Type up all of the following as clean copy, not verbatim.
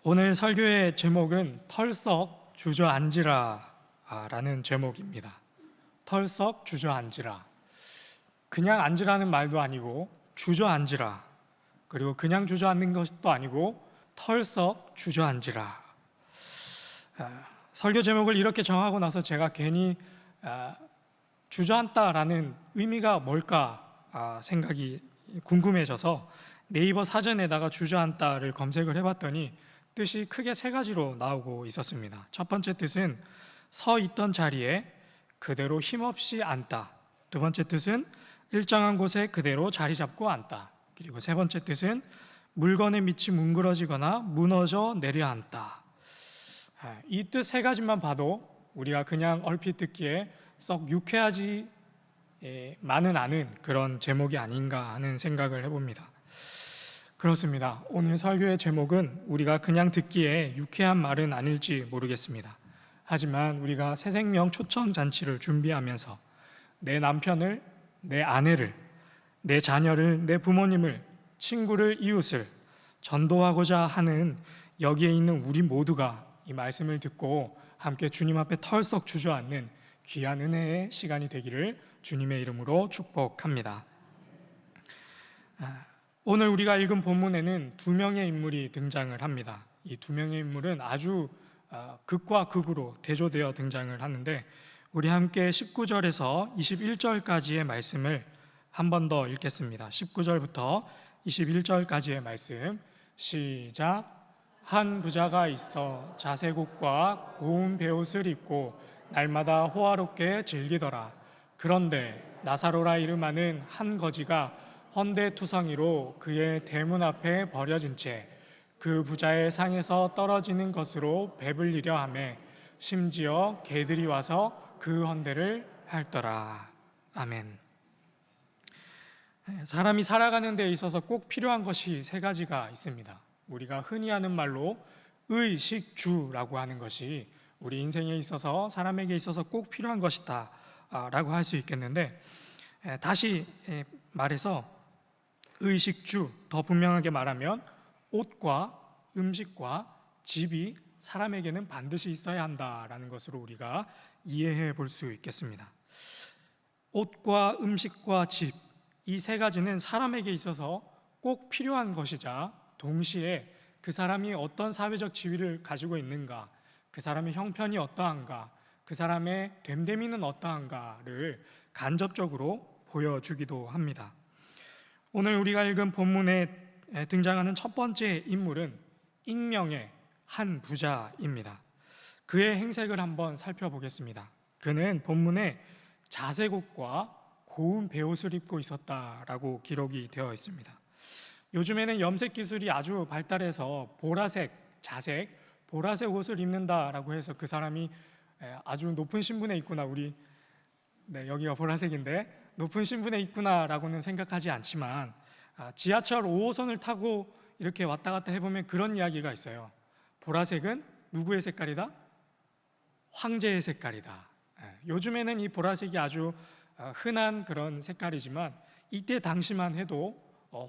오늘 설교의 제목은 털썩 주저앉으라 라는 제목입니다. 털썩 주저앉으라. 그냥 앉으라는 말도 아니고 주저앉으라. 그리고 그냥 주저앉는 것도 아니고 털썩 주저앉으라. 설교 제목을 이렇게 정하고 나서 제가 괜히 주저앉다라는 의미가 뭘까 생각이 궁금해져서 네이버 사전에다가 주저앉다를 검색을 해봤더니 뜻이 크게 세 가지로 나오고 있었습니다. 첫 번째 뜻은 서 있던 자리에 그대로 힘없이 앉다. 두 번째 뜻은 일정한 곳에 그대로 자리 잡고 앉다. 그리고 세 번째 뜻은 물건에 밑이 뭉그러지거나 무너져 내려앉다. 이 뜻 세 가지만 봐도 우리가 그냥 얼핏 듣기에 썩 유쾌하지만은 않은 그런 제목이 아닌가 하는 생각을 해봅니다. 그렇습니다. 오늘 설교의 제목은 우리가 그냥 듣기에 유쾌한 말은 아닐지 모르겠습니다. 하지만 우리가 새생명 초청잔치를 준비하면서 내 남편을, 내 아내를, 내 자녀를, 내 부모님을, 친구를, 이웃을 전도하고자 하는 여기에 있는 우리 모두가 이 말씀을 듣고 함께 주님 앞에 털썩 주저앉는 귀한 은혜의 시간이 되기를 주님의 이름으로 축복합니다. 오늘 우리가 읽은 본문에는 두 명의 인물이 등장을 합니다. 이 두 명의 인물은 아주 극과 극으로 대조되어 등장을 하는데 우리 함께 19절에서 21절까지의 말씀을 한 번 더 읽겠습니다. 19절부터 21절까지의 말씀 시작. 한 부자가 있어 자색옷과 고운 베옷을 입고 날마다 호화롭게 즐기더라. 그런데 나사로라 이름하는 한 거지가 헌데투성이로 그의 대문 앞에 버려진 채 그 부자의 상에서 떨어지는 것으로 배불리려 하매 심지어 개들이 와서 그 헌데를 핥더라. 아멘. 사람이 살아가는 데 있어서 꼭 필요한 것이 세 가지가 있습니다. 우리가 흔히 하는 말로 의식주라고 하는 것이 우리 인생에 있어서 사람에게 있어서 꼭 필요한 것이다 라고 할 수 있겠는데, 다시 말해서 의식주, 더 분명하게 말하면 옷과 음식과 집이 사람에게는 반드시 있어야 한다라는 것으로 우리가 이해해 볼 수 있겠습니다. 옷과 음식과 집, 이 세 가지는 사람에게 있어서 꼭 필요한 것이자 동시에 그 사람이 어떤 사회적 지위를 가지고 있는가, 그 사람의 형편이 어떠한가, 그 사람의 됨됨이는 어떠한가를 간접적으로 보여주기도 합니다. 오늘 우리가 읽은 본문에 등장하는 첫 번째 인물은 익명의 한 부자입니다. 그의 행색을 한번 살펴보겠습니다. 그는 본문에 자색옷과 고운 베옷을 입고 있었다라고 기록이 되어 있습니다. 요즘에는 염색 기술이 아주 발달해서 보라색, 자색, 보라색 옷을 입는다라고 해서 그 사람이 아주 높은 신분에 있구나, 여기가 보라색인데 높은 신분에 있구나라고는 생각하지 않지만 지하철 5호선을 타고 이렇게 왔다 갔다 해보면 그런 이야기가 있어요. 보라색은 누구의 색깔이다? 황제의 색깔이다. 요즘에는 이 보라색이 아주 흔한 그런 색깔이지만 이때 당시만 해도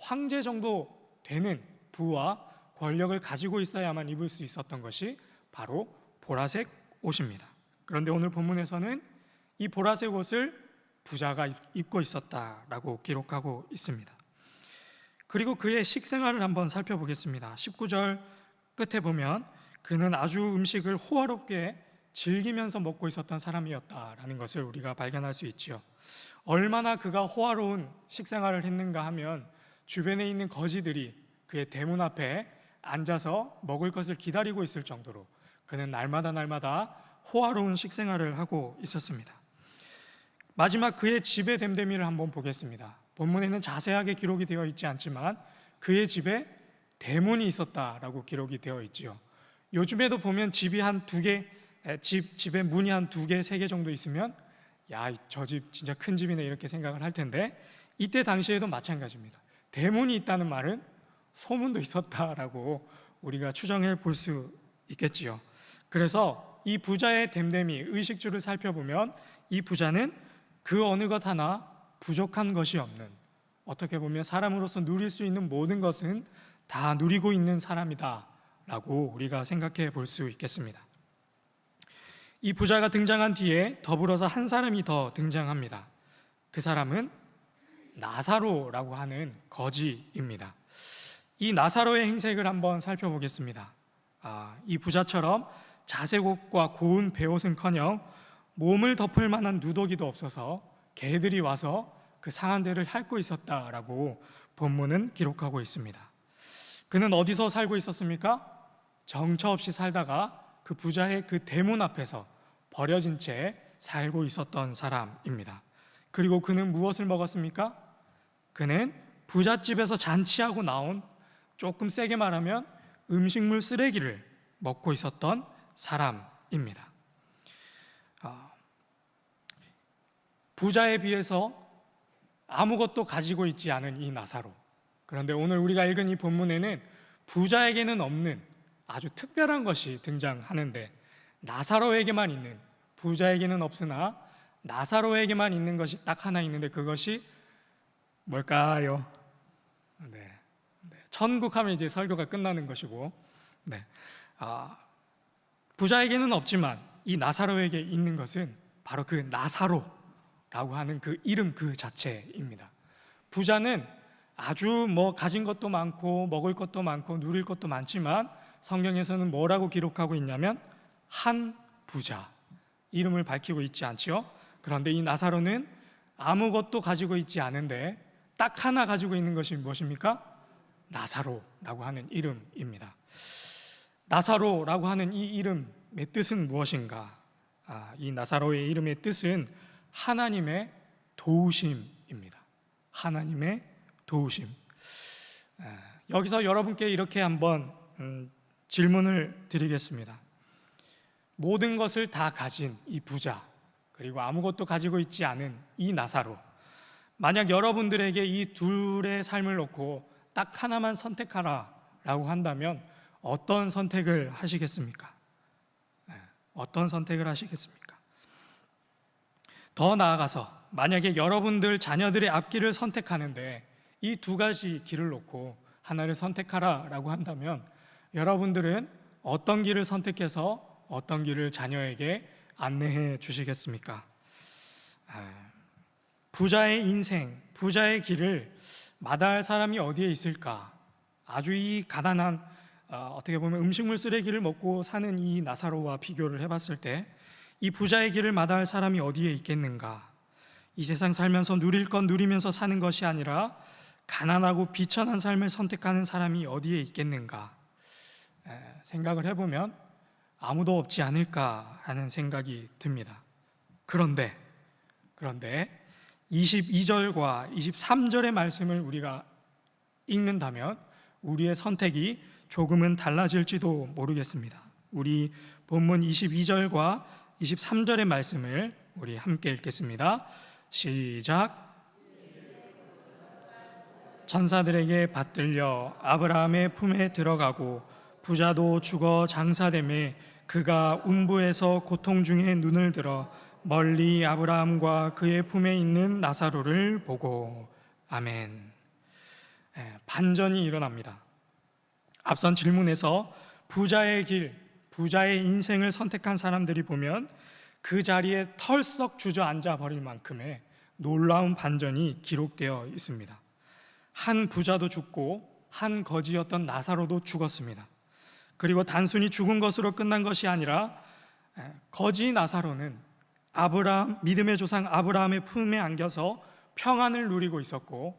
황제 정도 되는 부와 권력을 가지고 있어야만 입을 수 있었던 것이 바로 보라색 옷입니다. 그런데 오늘 본문에서는 이 보라색 옷을 부자가 입고 있었다라고 기록하고 있습니다. 그리고 그의 식생활을 한번 살펴보겠습니다. 19절 끝에 보면 그는 아주 음식을 호화롭게 즐기면서 먹고 있었던 사람이었다라는 것을 우리가 발견할 수 있지요. 얼마나 그가 호화로운 식생활을 했는가 하면 주변에 있는 거지들이 그의 대문 앞에 앉아서 먹을 것을 기다리고 있을 정도로 그는 날마다 호화로운 식생활을 하고 있었습니다. 마지막 그의 집의 됨됨이를 한번 보겠습니다. 본문에는 자세하게 기록이 되어 있지 않지만 그의 집에 대문이 있었다라고 기록이 되어 있지요. 요즘에도 보면 집이 한 두 개, 집에 문이 한 두 개, 세 개 정도 있으면 야, 저 집 진짜 큰 집이네 이렇게 생각을 할 텐데 이때 당시에도 마찬가지입니다. 대문이 있다는 말은 소문도 있었다라고 우리가 추정해 볼 수 있겠지요. 그래서 이 부자의 됨됨이, 의식주를 살펴보면 이 부자는 그 어느 것 하나 부족한 것이 없는, 어떻게 보면 사람으로서 누릴 수 있는 모든 것은 다 누리고 있는 사람이다 부자라고 우리가 생각해 볼 수 있겠습니다. 이 부자가 등장한 뒤에 더불어서 한 사람이 더 등장합니다. 그 사람은 나사로라고 하는 거지입니다. 이 나사로의 행색을 한번 살펴보겠습니다. 이 부자처럼 자색옷과 고운 베옷은커녕 몸을 덮을 만한 누더기도 없어서 개들이 와서 그 상한 데를 핥고 있었다라고 본문은 기록하고 있습니다. 그는 어디서 살고 있었습니까? 정처 없이 살다가 그 부자의 그 대문 앞에서 버려진 채 살고 있었던 사람입니다. 그리고 그는 무엇을 먹었습니까? 그는 부잣집에서 잔치하고 나온, 조금 세게 말하면 음식물 쓰레기를 먹고 있었던 사람입니다. 부자에 비해서 아무것도 가지고 있지 않은 이 나사로. 그런데 오늘 우리가 읽은 이 본문에는 부자에게는 없는 아주 특별한 것이 등장하는데, 나사로에게만 있는, 부자에게는 없으나 나사로에게만 있는 것이 딱 하나 있는데, 그것이 뭘까요? 천국하면 이제 설교가 끝나는 것이고, 부자에게는 없지만 이 나사로에게 있는 것은 바로 그 나사로라고 하는 그 이름 그 자체입니다. 부자는 아주 가진 것도 많고 먹을 것도 많고 누릴 것도 많지만 성경에서는 뭐라고 기록하고 있냐면 한 부자, 이름을 밝히고 있지 않지요? 그런데 이 나사로는 아무것도 가지고 있지 않은데 딱 하나 가지고 있는 것이 무엇입니까? 나사로라고 하는 이름입니다. 나사로라고 하는 이 이름의 뜻은 무엇인가? 이 나사로의 이름의 뜻은 하나님의 도우심입니다. 하나님의 도우심. 여기서 여러분께 이렇게 한번 질문을 드리겠습니다. 모든 것을 다 가진 이 부자, 그리고 아무것도 가지고 있지 않은 이 나사로, 만약 여러분들에게 이 둘의 삶을 놓고 딱 하나만 선택하라라고 한다면 어떤 선택을 하시겠습니까? 어떤 선택을 하시겠습니까? 더 나아가서 만약에 여러분들 자녀들의 앞길을 선택하는데 이 두 가지 길을 놓고 하나를 선택하라라고 한다면 여러분들은 어떤 길을 선택해서 어떤 길을 자녀에게 안내해 주시겠습니까? 부자의 인생, 부자의 길을 마다할 사람이 어디에 있을까? 아주 이 가난한, 어떻게 보면 음식물 쓰레기를 먹고 사는 이 나사로와 비교를 해봤을 때 이 부자의 길을 마다할 사람이 어디에 있겠는가? 이 세상 살면서 누릴 건 누리면서 사는 것이 아니라 가난하고 비천한 삶을 선택하는 사람이 어디에 있겠는가? 생각을 해보면 아무도 없지 않을까 하는 생각이 듭니다. 그런데 22절과 23절의 말씀을 우리가 읽는다면 우리의 선택이 조금은 달라질지도 모르겠습니다. 우리 본문 22절과 23절의 말씀을 우리 함께 읽겠습니다. 시작. 천사들에게 받들려 아브라함의 품에 들어가고 부자도 죽어 장사되매 그가 음부에서 고통 중에 눈을 들어 멀리 아브라함과 그의 품에 있는 나사로를 보고. 아멘. 반전이 일어납니다. 앞선 질문에서 부자의 길, 부자의 인생을 선택한 사람들이 보면 그 자리에 털썩 주저앉아 버릴 만큼의 놀라운 반전이 기록되어 있습니다. 한 부자도 죽고 한 거지였던 나사로도 죽었습니다. 그리고 단순히 죽은 것으로 끝난 것이 아니라 거지 나사로는 믿음의 조상 아브라함의 품에 안겨서 평안을 누리고 있었고,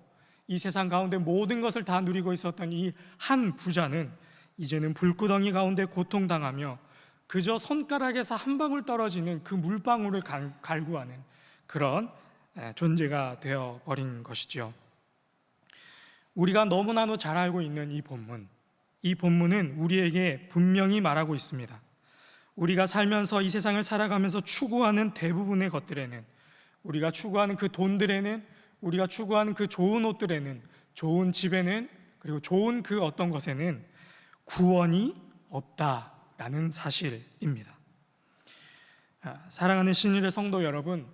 이 세상 가운데 모든 것을 다 누리고 있었던 이 한 부자는 이제는 불구덩이 가운데 고통당하며 그저 손가락에서 한 방울 떨어지는 그 물방울을 갈구하는 그런 존재가 되어버린 것이죠. 우리가 너무나도 잘 알고 있는 이 본문은 우리에게 분명히 말하고 있습니다. 우리가 살면서 이 세상을 살아가면서 추구하는 대부분의 것들에는, 우리가 추구하는 그 돈들에는, 우리가 추구하는 그 좋은 옷들에는, 좋은 집에는, 그리고 좋은 그 어떤 것에는 구원이 없다라는 사실입니다. 사랑하는 신일의 성도 여러분,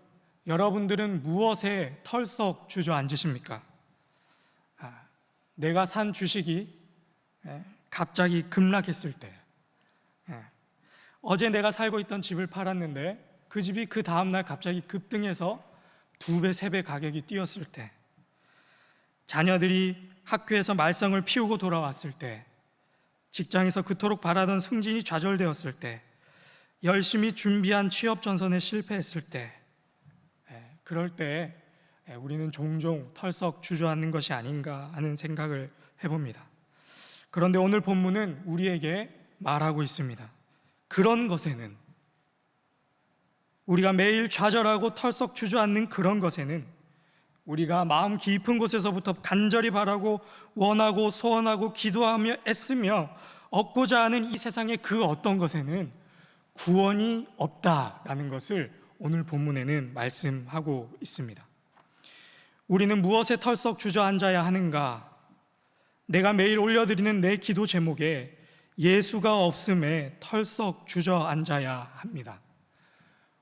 여러분들은 무엇에 털썩 주저앉으십니까? 내가 산 주식이 갑자기 급락했을 때, 어제 내가 살고 있던 집을 팔았는데 그 집이 그 다음날 갑자기 급등해서 2배, 3배 가격이 뛰었을 때, 자녀들이 학교에서 말썽을 피우고 돌아왔을 때, 직장에서 그토록 바라던 승진이 좌절되었을 때, 열심히 준비한 취업 전선에 실패했을 때, 그럴 때 우리는 종종 털썩 주저앉는 것이 아닌가 하는 생각을 해봅니다. 그런데 오늘 본문은 우리에게 말하고 있습니다. 그런 것에는, 우리가 매일 좌절하고 털썩 주저앉는 그런 것에는, 우리가 마음 깊은 곳에서부터 간절히 바라고 원하고 소원하고 기도하며 애쓰며 얻고자 하는 이 세상의 그 어떤 것에는 구원이 없다라는 것을 오늘 본문에는 말씀하고 있습니다. 우리는 무엇에 털썩 주저앉아야 하는가? 내가 매일 올려드리는 내 기도 제목에 예수가 없음에 털썩 주저앉아야 합니다.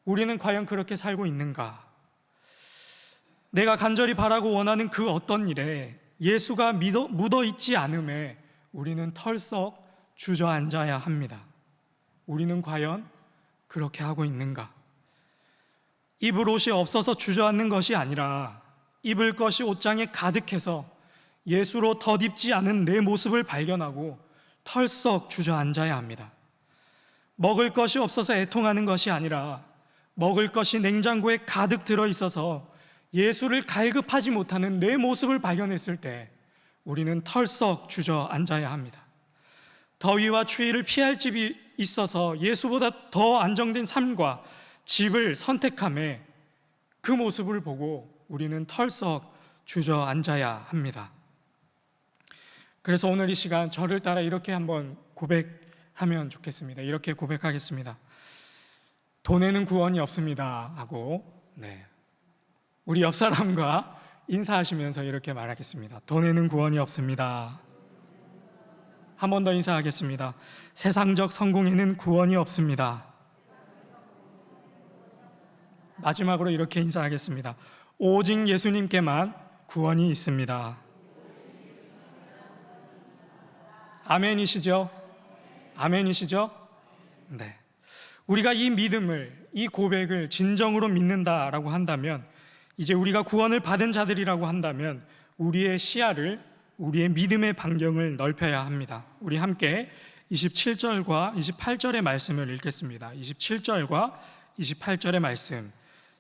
우리는 과연 그렇게 살고 있는가? 내가 간절히 바라고 원하는 그 어떤 일에 예수가 묻어있지 않음에 우리는 털썩 주저앉아야 합니다. 우리는 과연 그렇게 하고 있는가? 입을 옷이 없어서 주저앉는 것이 아니라 입을 것이 옷장에 가득해서 예수로 덧입지 않은 내 모습을 발견하고 털썩 주저앉아야 합니다. 먹을 것이 없어서 애통하는 것이 아니라 먹을 것이 냉장고에 가득 들어있어서 예수를 갈급하지 못하는 내 모습을 발견했을 때 우리는 털썩 주저앉아야 합니다. 더위와 추위를 피할 집이 있어서 예수보다 더 안정된 삶과 집을 선택함에 그 모습을 보고 우리는 털썩 주저앉아야 합니다. 그래서 오늘 이 시간 저를 따라 이렇게 한번 고백하면 좋겠습니다. 이렇게 고백하겠습니다. 돈에는 구원이 없습니다 하고, 우리 옆 사람과 인사하시면서 이렇게 말하겠습니다. 돈에는 구원이 없습니다. 한 번 더 인사하겠습니다. 세상적 성공에는 구원이 없습니다. 마지막으로 이렇게 인사하겠습니다. 오직 예수님께만 구원이 있습니다. 아멘이시죠? 아멘이시죠? 네. 우리가 이 믿음을, 이 고백을 진정으로 믿는다라고 한다면, 이제 우리가 구원을 받은 자들이라고 한다면 우리의 시야를, 우리의 믿음의 반경을 넓혀야 합니다. 우리 함께 27절과 28절의 말씀을 읽겠습니다. 27절과 28절의 말씀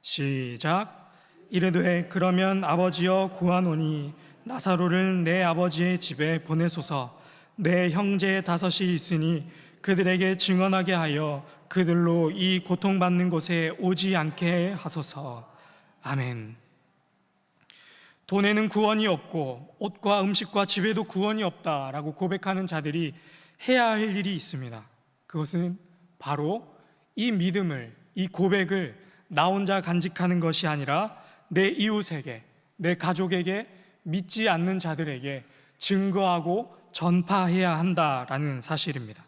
시작. 이르되 그러면 아버지여 구하노니 나사로를 내 아버지의 집에 보내소서. 내 형제 5이 있으니 그들에게 증언하게 하여 그들로 이 고통받는 곳에 오지 않게 하소서. 아멘. 돈에는 구원이 없고 옷과 음식과 집에도 구원이 없다라고 고백하는 자들이 해야 할 일이 있습니다. 그것은 바로 이 믿음을, 이 고백을 나 혼자 간직하는 것이 아니라 내 이웃에게, 내 가족에게, 믿지 않는 자들에게 증거하고 전파해야 한다라는 사실입니다.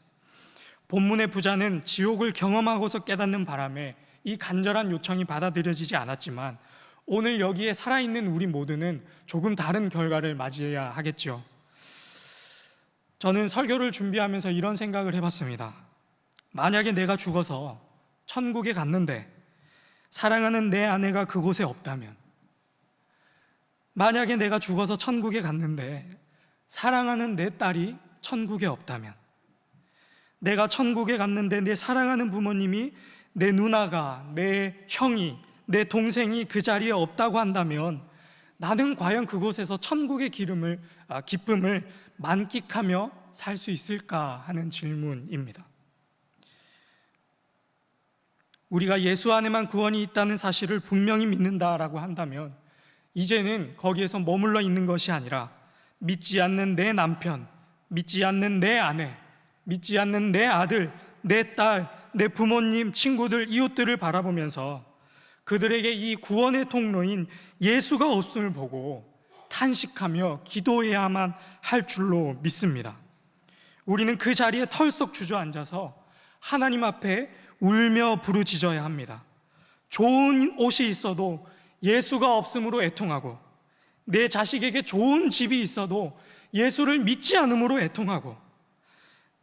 본문의 부자는 지옥을 경험하고서 깨닫는 바람에 이 간절한 요청이 받아들여지지 않았지만 오늘 여기에 살아있는 우리 모두는 조금 다른 결과를 맞이해야 하겠죠. 저는 설교를 준비하면서 이런 생각을 해봤습니다. 만약에 내가 죽어서 천국에 갔는데 사랑하는 내 아내가 그곳에 없다면, 만약에 내가 죽어서 천국에 갔는데 사랑하는 내 딸이 천국에 없다면, 내가 천국에 갔는데 내 사랑하는 부모님이, 내 누나가, 내 형이, 내 동생이 그 자리에 없다고 한다면 나는 과연 그곳에서 천국의 기쁨을 만끽하며 살 수 있을까 하는 질문입니다. 우리가 예수 안에만 구원이 있다는 사실을 분명히 믿는다라고 한다면 이제는 거기에서 머물러 있는 것이 아니라 믿지 않는 내 남편, 믿지 않는 내 아내, 믿지 않는 내 아들, 내 딸, 내 부모님, 친구들, 이웃들을 바라보면서 그들에게 이 구원의 통로인 예수가 없음을 보고 탄식하며 기도해야만 할 줄로 믿습니다. 우리는 그 자리에 털썩 주저앉아서 하나님 앞에 울며 부르짖어야 합니다. 좋은 옷이 있어도 예수가 없음으로 애통하고, 내 자식에게 좋은 집이 있어도 예수를 믿지 않음으로 애통하고,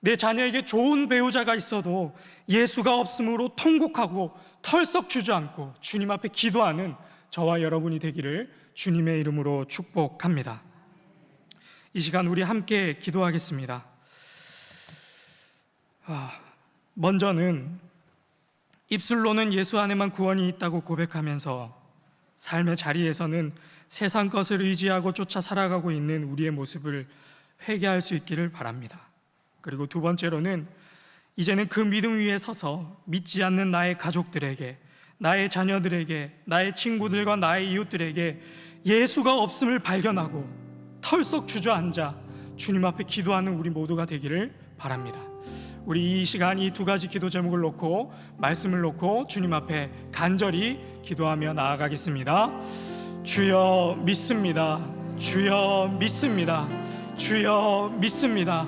내 자녀에게 좋은 배우자가 있어도 예수가 없으므로 통곡하고 털썩 주저앉고 주님 앞에 기도하는 저와 여러분이 되기를 주님의 이름으로 축복합니다. 이 시간 우리 함께 기도하겠습니다. 먼저는 입술로는 예수 안에만 구원이 있다고 고백하면서 삶의 자리에서는 세상 것을 의지하고 쫓아 살아가고 있는 우리의 모습을 회개할 수 있기를 바랍니다. 그리고 두 번째로는 이제는 그 믿음 위에 서서 믿지 않는 나의 가족들에게, 나의 자녀들에게, 나의 친구들과 나의 이웃들에게 예수가 없음을 발견하고 털썩 주저앉아 주님 앞에 기도하는 우리 모두가 되기를 바랍니다. 우리 이 시간 이 두 가지 기도 제목을 놓고, 말씀을 놓고 주님 앞에 간절히 기도하며 나아가겠습니다. 주여 믿습니다. 주여 믿습니다. 주여 믿습니다.